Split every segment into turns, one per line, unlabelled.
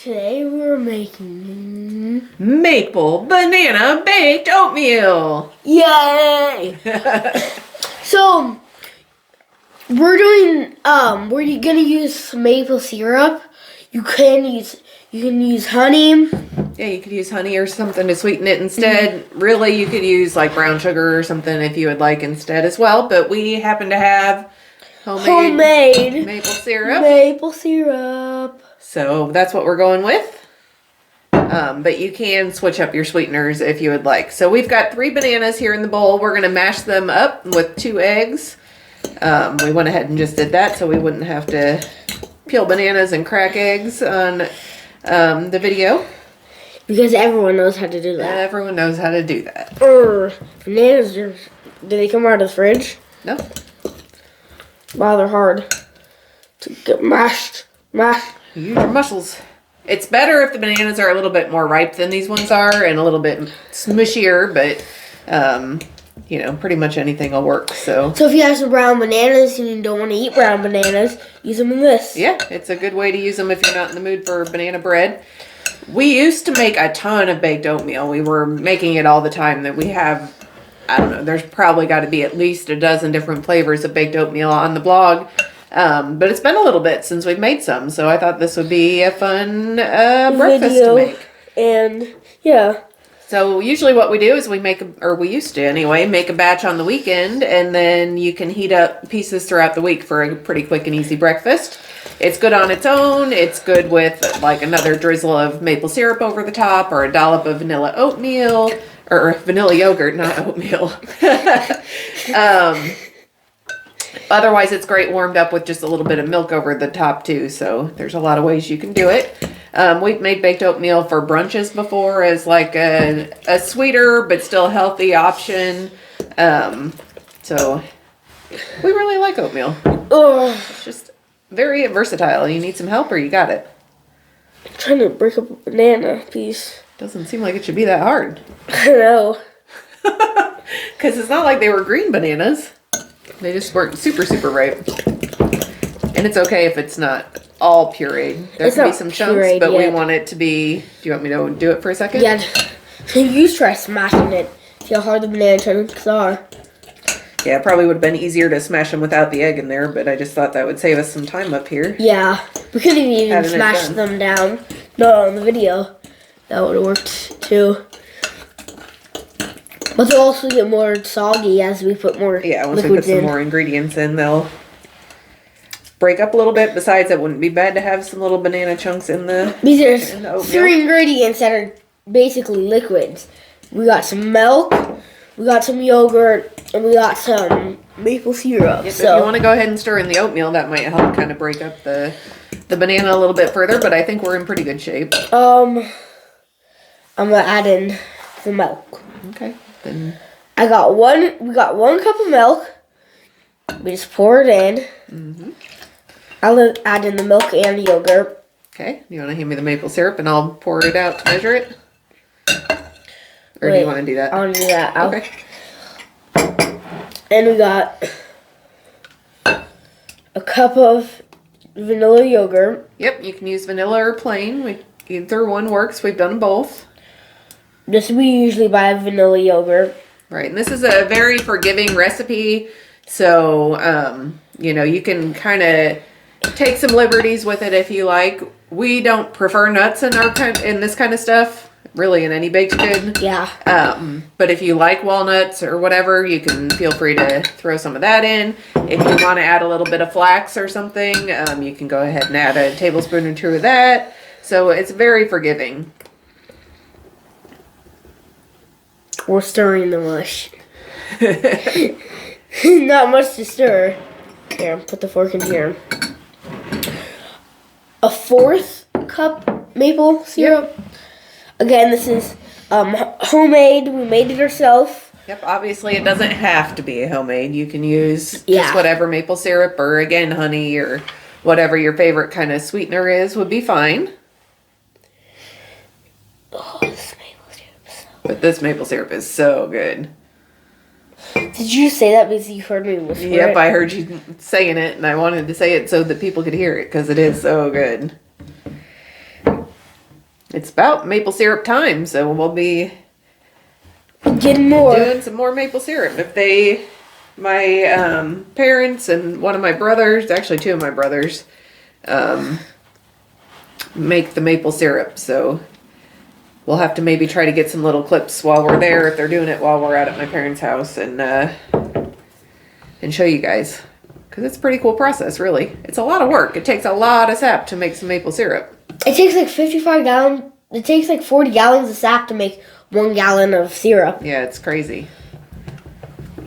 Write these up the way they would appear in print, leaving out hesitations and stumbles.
Today we're making
maple banana baked oatmeal.
Yay! So we're doing we're gonna use maple syrup. You can use honey.
Yeah, you could use honey or something to sweeten it instead. Really, you could use like brown sugar or something if you would like instead as well. But we happen to have homemade maple syrup.
Maple syrup.
So that's what we're going with. But you can switch up your sweeteners if you would like. So we've got 3 bananas here in the bowl. We're going to mash them up with 2 eggs. We went ahead and just did that so we wouldn't have to peel bananas and crack eggs on the video.
Because everyone knows how to do that.
Everyone knows how to do that.
Bananas, do they come out of the fridge?
No.
Wow, they're hard to get mashed.
Use your muscles. It's better if the bananas are a little bit more ripe than these ones are and a little bit smushier, but you know, pretty much anything will work. So
if you have some brown bananas and you don't want to eat brown bananas, use them in this.
Yeah, it's a good way to use them if you're not in the mood for banana bread. We used to make a ton of baked oatmeal. We were making it all the time. That we have, I don't know, there's probably got to be at least a dozen different flavors of baked oatmeal on the blog. But it's been a little bit since we've made some, so I thought this would be a fun breakfast to make.
And yeah.
So usually what we do is we used to anyway, make a batch on the weekend, and then you can heat up pieces throughout the week for a pretty quick and easy breakfast. It's good on its own. It's good with like another drizzle of maple syrup over the top, or a dollop of vanilla oatmeal, or vanilla yogurt, not oatmeal. Otherwise, it's great warmed up with just a little bit of milk over the top too. So there's a lot of ways you can do it. We've made baked oatmeal for brunches before as like a sweeter but still healthy option. So we really like oatmeal. It's just very versatile. You need some help or you got it?
I'm trying to break up a banana piece.
Doesn't seem like it should be that hard.
I know.
Because it's not like they were green bananas. They just weren't super ripe. And it's okay if it's not all pureed. There can be some chunks, but we want it to be... Do you want me to do it for a second?
Yeah. You try smashing it. See how hard the banana chunks are.
Yeah, it probably would have been easier to smash them without the egg in there, but I just thought that would save us some time up here.
Yeah. We couldn't even smash them down. No, on the video. That would have worked too. But they'll also get more soggy as we put more
once we put some more ingredients in, they'll break up a little bit. Besides, it wouldn't be bad to have some little banana chunks in the
These are 3 ingredients that are basically liquids. We got some milk, we got some yogurt, and we got some maple syrup.
Yep, so if you want to go ahead and stir in the oatmeal, that might help kind of break up the banana a little bit further, but I think we're in pretty good shape.
I'm going to add in the milk.
Okay. Then
we got 1 cup of milk. We just pour it in.
Mm-hmm.
I'll add in the milk and yogurt.
Okay. You want to hand me the maple syrup and I'll pour it out to measure it? Or do you want to do that?
I want to do that.
Okay.
And we got a cup of vanilla yogurt.
Yep, you can use vanilla or plain. Either one works. We've done both.
We usually buy vanilla yogurt.
Right, and this is a very forgiving recipe, so you know, you can kind of take some liberties with it if you like. We don't prefer nuts in this kind of stuff, really, in any baked good.
Yeah.
But if you like walnuts or whatever, you can feel free to throw some of that in. If you want to add a little bit of flax or something, you can go ahead and add a tablespoon or 2 of that. So it's very forgiving.
We're stirring the mush. Not much to stir. Here, put the fork in here. A 4th cup maple syrup. Yep. Again, this is homemade. We made it ourselves.
Yep, obviously it doesn't have to be homemade. You can use just whatever maple syrup or, again, honey or whatever your favorite kind of sweetener is would be fine.
Oh, this maple syrup.
But this maple syrup is so good.
Did you say that because you heard me whisper
Yep,
it?
I heard you saying it, and I wanted to say it so that people could hear it, because it is so good. it's about maple syrup time, so we'll be
Getting more.
doing some more maple syrup. My parents and one of my brothers, actually two of my brothers, make the maple syrup, so we'll have to maybe try to get some little clips while we're there if they're doing it while we're out at my parents' house and show you guys. Because it's a pretty cool process, really. It's a lot of work. It takes a lot of sap to make some maple syrup.
It takes like 55 gallons. It takes like 40 gallons of sap to make 1 gallon of syrup.
Yeah, it's crazy.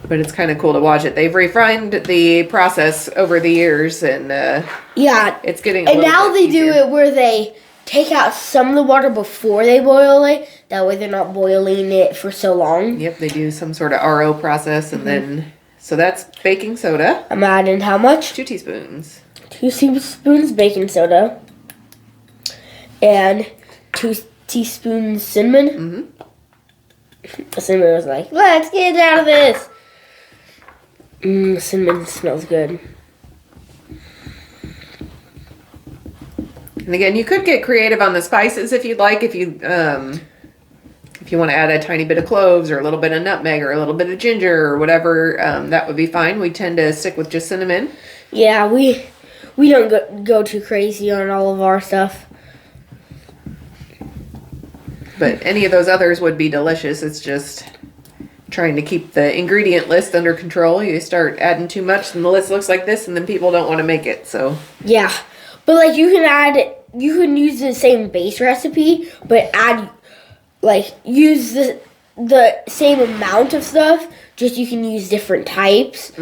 But it's kind of cool to watch it. They've refined the process over the years, and
yeah,
it's getting
and now they do it where they take out some of the water before they boil it. That way they're not boiling it for so long.
Yep, they do some sort of RO process, and then so that's baking soda.
I'm adding how much?
2 teaspoons.
2 teaspoons baking soda and 2 teaspoons cinnamon. The cinnamon was like, let's get out of this. Cinnamon smells good.
And again, you could get creative on the spices if you'd like. If you want to add a tiny bit of cloves or a little bit of nutmeg or a little bit of ginger or whatever, that would be fine. We tend to stick with just cinnamon.
Yeah, we don't go too crazy on all of our stuff.
But any of those others would be delicious. It's just trying to keep the ingredient list under control. You start adding too much and the list looks like this and then people don't want to make it, so.
Yeah, but like you can use the same base recipe, but use the same amount of stuff, just you can use different types.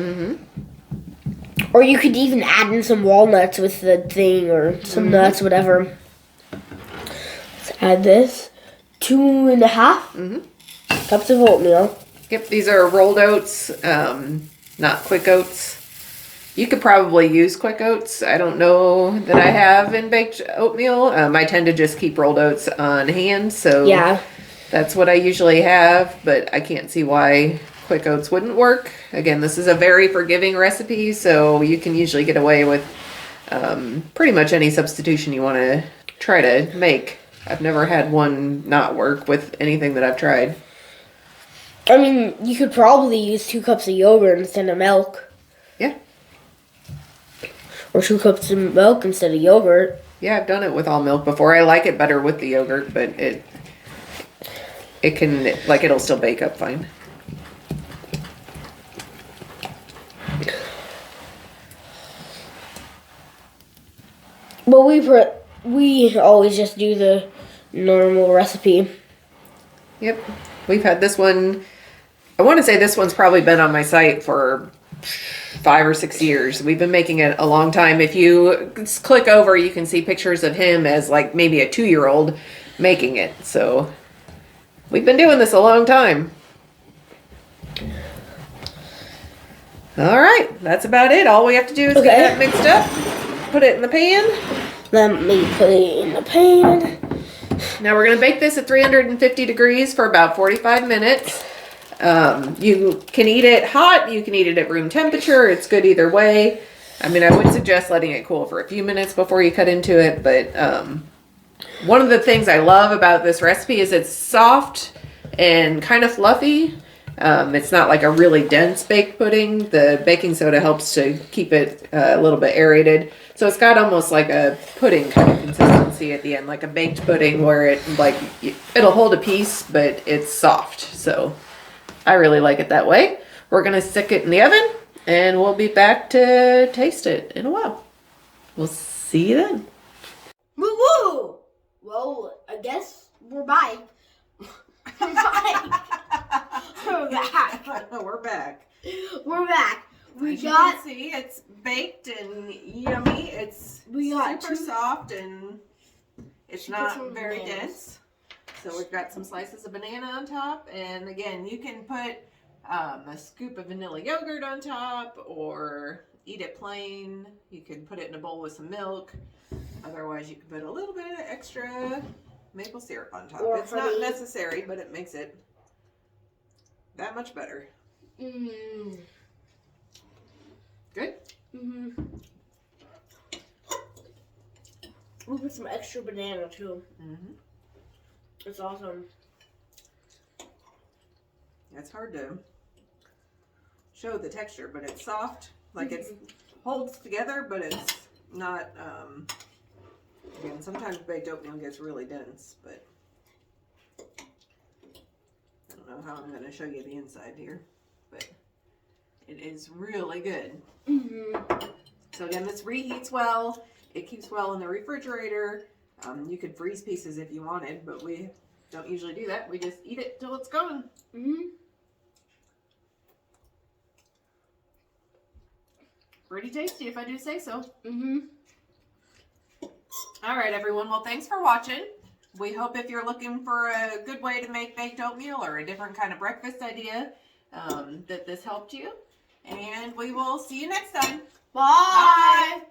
Or you could even add in some walnuts with the thing or some nuts, whatever. Let's add this. 2.5 cups of oatmeal.
Yep, these are rolled oats, not quick oats. You could probably use quick oats. I don't know that I have in baked oatmeal. I tend to just keep rolled oats on hand, so
Yeah.
that's what I usually have, but I can't see why quick oats wouldn't work. Again, this is a very forgiving recipe, so you can usually get away with pretty much any substitution you want to try to make. I've never had one not work with anything that I've tried.
I mean, you could probably use 2 cups of yogurt instead of milk.
Yeah.
Or 2 cups of milk instead of yogurt.
Yeah, I've done it with all milk before. I like it better with the yogurt, but it'll still bake up fine.
But we always just do the normal recipe.
Yep. We've had this one. I want to say this one's probably been on my site for 5 or 6 years. We've been making it a long time. If you click over, you can see pictures of him as like maybe a 2-year-old making it. So we've been doing this a long time. All right. That's about it. All we have to do is get that mixed up, put it in the pan.
Let me put it in the pan.
Now we're going to bake this at 350 degrees for about 45 minutes. You can eat it hot. You can eat it at room temperature. It's good either way. I mean, I would suggest letting it cool for a few minutes before you cut into it. But one of the things I love about this recipe is it's soft and kind of fluffy. It's not like a really dense baked pudding. The baking soda helps to keep it a little bit aerated. So it's got almost like a pudding kind of consistency at the end, like a baked pudding where it'll hold a piece, but it's soft. So I really like it that way. We're going to stick it in the oven and we'll be back to taste it in a while. We'll see you then.
Woo-woo! Well, I guess we're back. We're back.
We're back.
We're back.
As you can see, it's baked and yummy. It's super soft and it's not very dense. So we've got some slices of banana on top, and again, you can put a scoop of vanilla yogurt on top or eat it plain. You can put it in a bowl with some milk. Otherwise, you can put a little bit of extra maple syrup on top. It's not necessary, but it makes it that much better. Good?
We'll put some extra banana too. It's awesome.
It's hard to show the texture, but it's soft. Like it holds together, but it's not, again, sometimes baked oatmeal gets really dense, but I don't know how I'm going to show you the inside here, but it is really good. So again, this reheats well. It keeps well in the refrigerator. You could freeze pieces if you wanted, but we don't usually do that. We just eat it till it's gone. Pretty tasty, if I do say so. All right, everyone. Well, thanks for watching. We hope if you're looking for a good way to make baked oatmeal or a different kind of breakfast idea, that this helped you. And we will see you next time.
Bye.